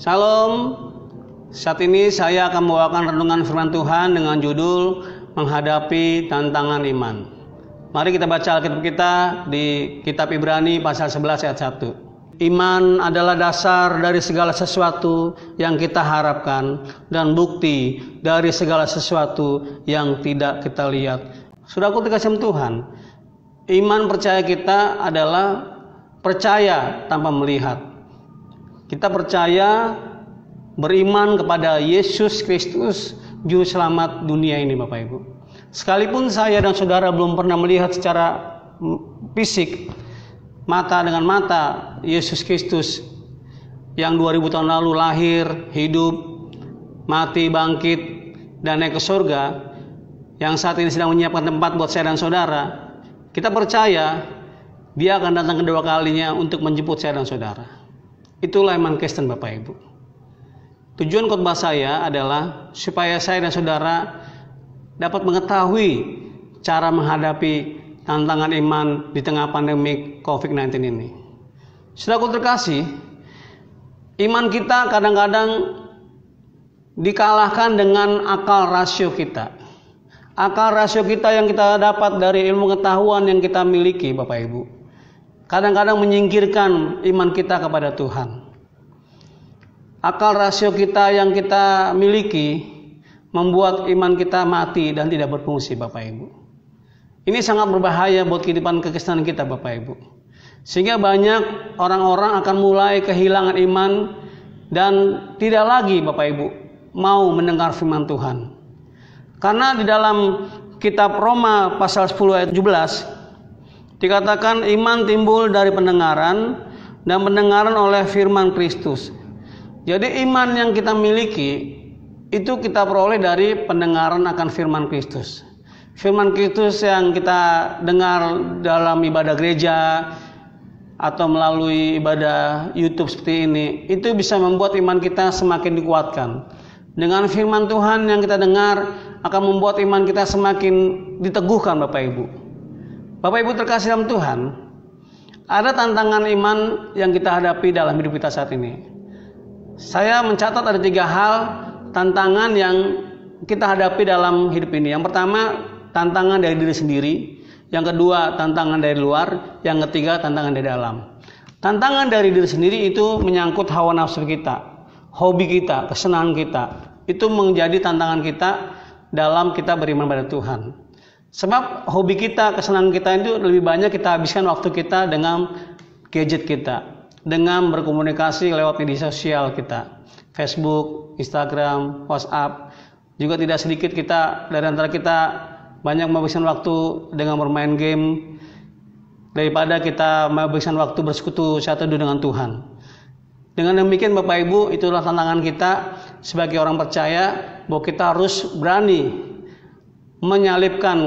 Shalom. Saat ini saya akan membawakan renungan firman Tuhan dengan judul Menghadapi Tantangan Iman. Mari kita baca Alkitab kita di kitab Ibrani pasal 11 ayat 1. Iman adalah dasar dari segala sesuatu yang kita harapkan dan bukti dari segala sesuatu yang tidak kita lihat. Saudaraku terkasih Tuhan, iman percaya kita adalah percaya tanpa melihat. Kita percaya beriman kepada Yesus Kristus, Juru Selamat dunia ini, Bapak Ibu. Sekalipun saya dan saudara belum pernah melihat secara fisik, mata dengan mata, Yesus Kristus yang 2000 tahun lalu lahir, hidup, mati, bangkit, dan naik ke surga, yang saat ini sedang menyiapkan tempat buat saya dan saudara, kita percaya Dia akan datang kedua kalinya untuk menjemput saya dan saudara. Itulah iman Kristen, Bapak Ibu. Tujuan khotbah saya adalah supaya saya dan saudara dapat mengetahui cara menghadapi tantangan iman di tengah pandemi COVID-19 ini. Saudaraku terkasih, iman kita kadang-kadang dikalahkan dengan akal rasio kita. Akal rasio kita yang kita dapat dari ilmu pengetahuan yang kita miliki, Bapak Ibu, kadang-kadang menyingkirkan iman kita kepada Tuhan. Akal rasio kita yang kita miliki membuat iman kita mati dan tidak berfungsi, Bapak Ibu. Ini sangat berbahaya buat kehidupan kekristenan kita, Bapak Ibu. Sehingga banyak orang-orang akan mulai kehilangan iman dan tidak lagi, Bapak Ibu, mau mendengar firman Tuhan. Karena di dalam kitab Roma pasal 10 ayat 17 dikatakan iman timbul dari pendengaran dan pendengaran oleh firman Kristus. Jadi iman yang kita miliki itu kita peroleh dari pendengaran akan firman Kristus. Firman Kristus yang kita dengar dalam ibadah gereja atau melalui ibadah YouTube seperti ini, itu bisa membuat iman kita semakin dikuatkan. Dengan firman Tuhan yang kita dengar akan membuat iman kita semakin diteguhkan, Bapak Ibu. Bapak Ibu terkasih dalam Tuhan, ada tantangan iman yang kita hadapi dalam hidup kita saat ini. Saya mencatat ada 3 hal tantangan yang kita hadapi dalam hidup ini. Yang pertama, tantangan dari diri sendiri. Yang kedua, tantangan dari luar. Yang ketiga, tantangan dari dalam. Tantangan dari diri sendiri itu menyangkut hawa nafsu kita, hobi kita, kesenangan kita. Itu menjadi tantangan kita dalam kita beriman pada Tuhan. Sebab hobi kita, kesenangan kita itu lebih banyak kita habiskan waktu kita dengan gadget kita, dengan berkomunikasi lewat media sosial kita, Facebook, Instagram, WhatsApp. Juga tidak sedikit kita dari antara kita banyak menghabiskan waktu dengan bermain game daripada kita menghabiskan waktu bersekutu satu dengan Tuhan. Dengan demikian, Bapak Ibu, itulah tantangan kita sebagai orang percaya, bahwa kita harus berani menyalipkan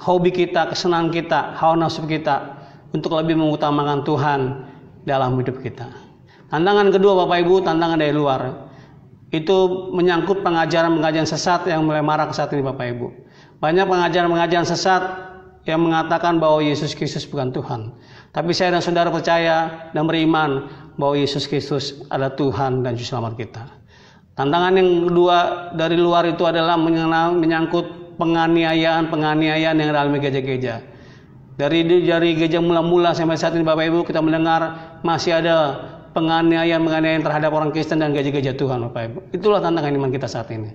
hobi kita, kesenangan kita, hawa nafsu kita untuk lebih mengutamakan Tuhan dalam hidup kita. Tantangan kedua, Bapak Ibu, tantangan dari luar. Itu menyangkut pengajaran-pengajaran sesat yang mulai marak saat ini, Bapak Ibu. Banyak pengajaran-pengajaran sesat yang mengatakan bahwa Yesus Kristus bukan Tuhan. Tapi saya dan saudara percaya dan beriman bahwa Yesus Kristus adalah Tuhan dan Juru Selamat kita. Tantangan yang kedua dari luar itu adalah menyangkut penganiayaan yang dalam gereja-gereja. Dari gereja mula-mula sampai saat ini, Bapak Ibu, kita mendengar masih ada penganiayaan terhadap orang Kristen dan gereja-gereja Tuhan, Bapak Ibu. Itulah tantangan iman kita saat ini.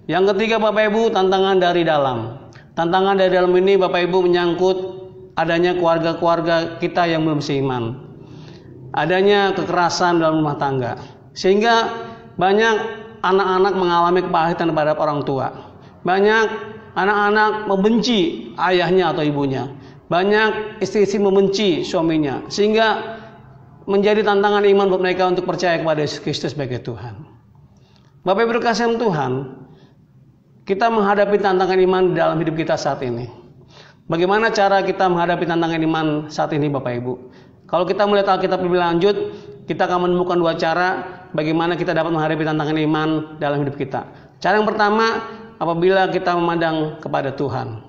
Yang ketiga, Bapak Ibu, tantangan dari dalam. Tantangan dari dalam ini, Bapak Ibu, menyangkut adanya keluarga-keluarga kita yang belum seiman. Adanya kekerasan dalam rumah tangga. Sehingga banyak anak-anak mengalami kepahitan terhadap orang tua. Banyak anak-anak membenci ayahnya atau ibunya. Banyak istri-istri membenci suaminya. Sehingga menjadi tantangan iman buat mereka untuk percaya kepada Yesus Kristus sebagai Tuhan. Bapak Ibu terkasih Tuhan, kita menghadapi tantangan iman dalam hidup kita saat ini. Bagaimana cara kita menghadapi tantangan iman saat ini, Bapak Ibu? Kalau kita melihat Alkitab lebih lanjut, kita akan menemukan 2 cara bagaimana kita dapat menghadapi tantangan iman dalam hidup kita. Cara yang pertama, apabila kita memandang kepada Tuhan.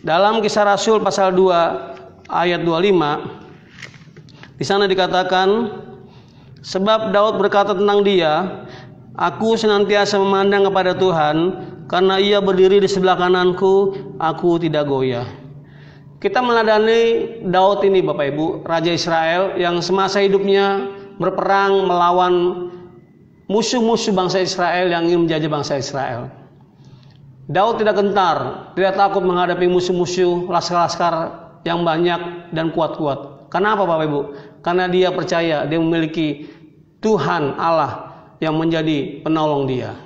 Dalam Kisah Rasul pasal 2 ayat 25, di sana dikatakan, Sebab Daud berkata tentang dia, aku senantiasa memandang kepada Tuhan, karena ia berdiri di sebelah kananku, aku tidak goyah. Kita meladani Daud ini Bapak Ibu, Raja Israel yang semasa hidupnya berperang melawan musuh-musuh bangsa Israel yang ingin menjajah bangsa Israel. Daud tidak gentar, tidak takut menghadapi musuh-musuh laskar-laskar yang banyak dan kuat-kuat. Kenapa Bapak Ibu? Karena dia percaya dia memiliki Tuhan Allah yang menjadi penolong dia.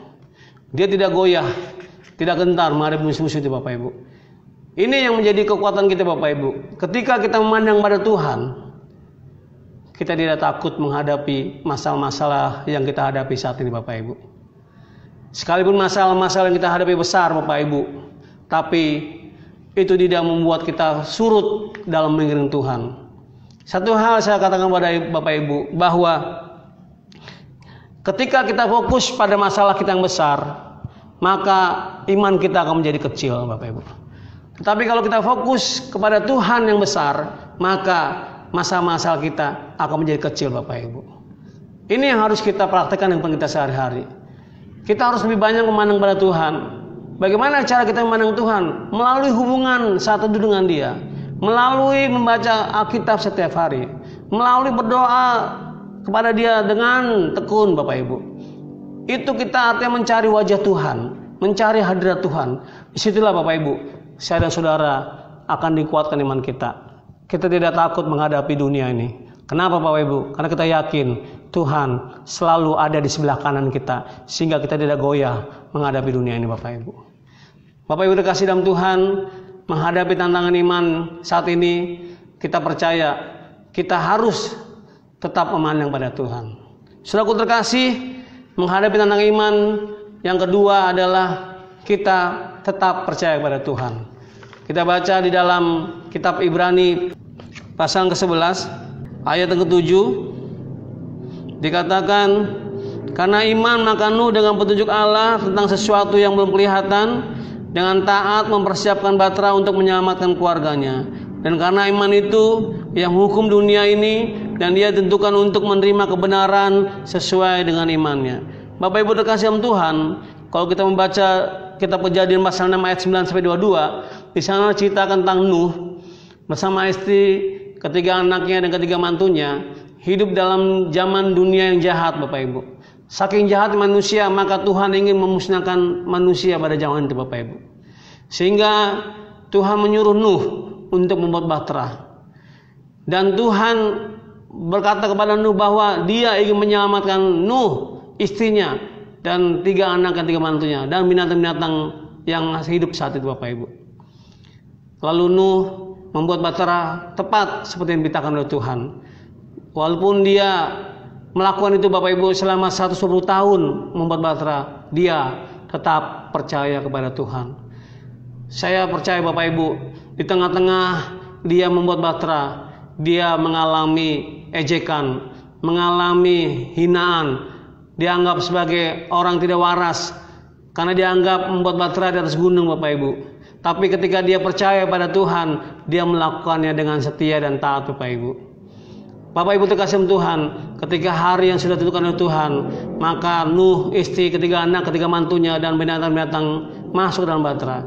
Dia tidak goyah, tidak gentar menghadapi musuh-musuh itu Bapak Ibu. Ini yang menjadi kekuatan kita Bapak Ibu. Ketika kita memandang pada Tuhan, kita tidak takut menghadapi masalah-masalah yang kita hadapi saat ini Bapak Ibu. Sekalipun masalah-masalah yang kita hadapi besar Bapak Ibu, tapi itu tidak membuat kita surut dalam mengiring Tuhan. Satu hal saya katakan pada Bapak Ibu, bahwa ketika kita fokus pada masalah kita yang besar, maka iman kita akan menjadi kecil Bapak Ibu. Tetapi kalau kita fokus kepada Tuhan yang besar, maka masalah-masalah kita akan menjadi kecil Bapak Ibu. Ini yang harus kita praktekkan dengan kita sehari-hari. Kita harus lebih banyak memandang pada Tuhan. Bagaimana cara kita memandang Tuhan? Melalui hubungan saat teduh dengan Dia, melalui membaca Alkitab setiap hari, melalui berdoa kepada Dia dengan tekun Bapak Ibu. Itu kita artinya mencari wajah Tuhan, mencari hadirat Tuhan. Disitulah Bapak Ibu, saya dan saudara akan dikuatkan iman kita. Kita tidak takut menghadapi dunia ini. Kenapa Bapak Ibu? Karena kita yakin Tuhan selalu ada di sebelah kanan kita, sehingga kita tidak goyah menghadapi dunia ini Bapak Ibu. Bapak Ibu dikasih dalam Tuhan, menghadapi tantangan iman saat ini, kita percaya kita harus tetap memandang pada Tuhan. Saudaraku terkasih, menghadapi tantangan iman yang kedua adalah kita tetap percaya kepada Tuhan. Kita baca di dalam kitab Ibrani pasal ke-11 ayat yang ke-7, dikatakan, karena iman maka Nuh dengan petunjuk Allah tentang sesuatu yang belum kelihatan, dengan taat mempersiapkan batra untuk menyelamatkan keluarganya. Dan karena iman itu yang hukum dunia ini, dan dia tentukan untuk menerima kebenaran sesuai dengan imannya. Bapak Ibu terkasih dalam Tuhan, kalau kita membaca kitab Kejadian pasal 6 ayat 9 sampai 22, di sana cerita tentang Nuh bersama istri, ketiga anaknya dan ketiga mantunya hidup dalam zaman dunia yang jahat Bapak Ibu. Saking jahat manusia, maka Tuhan ingin memusnahkan manusia pada zaman itu Bapak Ibu. Sehingga Tuhan menyuruh Nuh untuk membuat bahtera. Dan Tuhan berkata kepada Nuh bahwa dia ingin menyelamatkan Nuh, istrinya, dan tiga anak dan tiga mantunya, dan binatang-binatang yang hidup saat itu Bapak Ibu. Lalu Nuh membuat bahtera tepat seperti yang diberitakan oleh Tuhan. Walaupun dia melakukan itu Bapak Ibu selama 120 tahun membuat bahtera, dia tetap percaya kepada Tuhan. Saya percaya Bapak Ibu, di tengah-tengah dia membuat bahtera, dia mengalami ejekan, mengalami hinaan, dianggap sebagai orang tidak waras karena dianggap membuat bahtera di atas gunung Bapak Ibu. Tapi ketika dia percaya pada Tuhan, dia melakukannya dengan setia dan taat Bapak Ibu. Bapak Ibu terkasih Tuhan, ketika hari yang sudah ditentukan oleh Tuhan, maka Nuh, istri, ketiga anak, ketiga mantunya, dan binatang-binatang masuk dalam bahtera.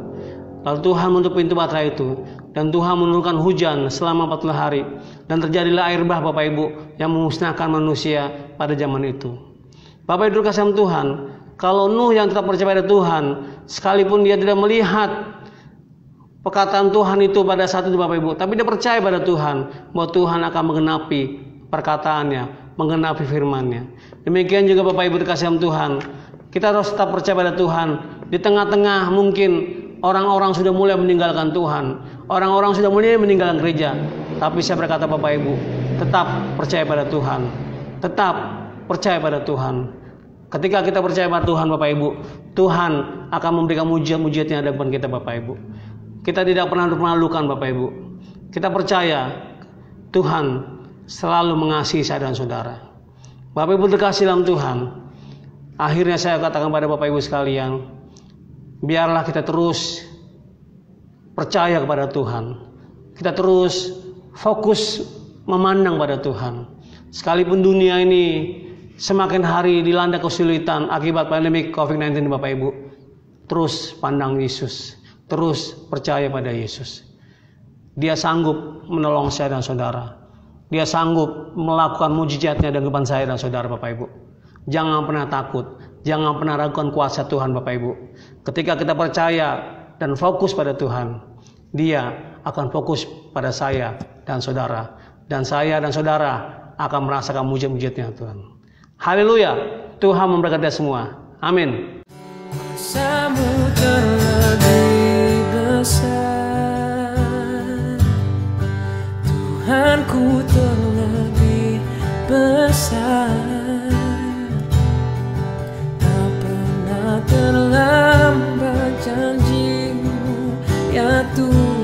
Lalu Tuhan menutup pintu bahtera itu, dan Tuhan menurunkan hujan selama 40 hari, dan terjadilah air bah Bapak Ibu yang memusnahkan manusia pada zaman itu. Bapak Ibu terkasih Tuhan, kalau Nuh yang tetap percaya pada Tuhan, sekalipun dia tidak melihat perkataan Tuhan itu pada saat itu Bapak Ibu, tapi dia percaya pada Tuhan bahwa Tuhan akan menggenapi perkataannya, menggenapi firman-Nya. Demikian juga Bapak Ibu terkasih Tuhan, kita harus tetap percaya pada Tuhan. Di tengah-tengah mungkin orang-orang sudah mulai meninggalkan Tuhan, orang-orang sudah mulai meninggalkan gereja, tapi saya berkata Bapak Ibu, tetap percaya pada Tuhan, tetap percaya pada Tuhan. Ketika kita percaya pada Tuhan Bapak Ibu, Tuhan akan memberikan mujizat-mujizat yang ada depan kita Bapak Ibu. Kita tidak pernah dipermalukan Bapak Ibu. Kita percaya Tuhan selalu mengasihi saya dan saudara. Bapak Ibu terkasih dalam Tuhan, akhirnya saya katakan pada Bapak Ibu sekalian, biarlah kita terus percaya kepada Tuhan. Kita terus fokus memandang pada Tuhan. Sekalipun dunia ini semakin hari dilanda kesulitan akibat pandemi COVID-19 Bapak Ibu, terus pandang Yesus, terus percaya pada Yesus. Dia sanggup menolong saya dan saudara. Dia sanggup melakukan mujizatnya di depan saya dan saudara Bapak Ibu. Jangan pernah takut, jangan pernah ragukan kuasa Tuhan Bapak Ibu. Ketika kita percaya dan fokus pada Tuhan, Dia akan fokus pada saya dan saudara. Dan saya dan saudara akan merasakan mujizat-mujizatnya Tuhan. Haleluya, Tuhan memberkati semua. Amin. Kuasamu terlebih besar, Tuhanku terlebih besar. Tak pernah terlambat janjimu, ya Tuhan.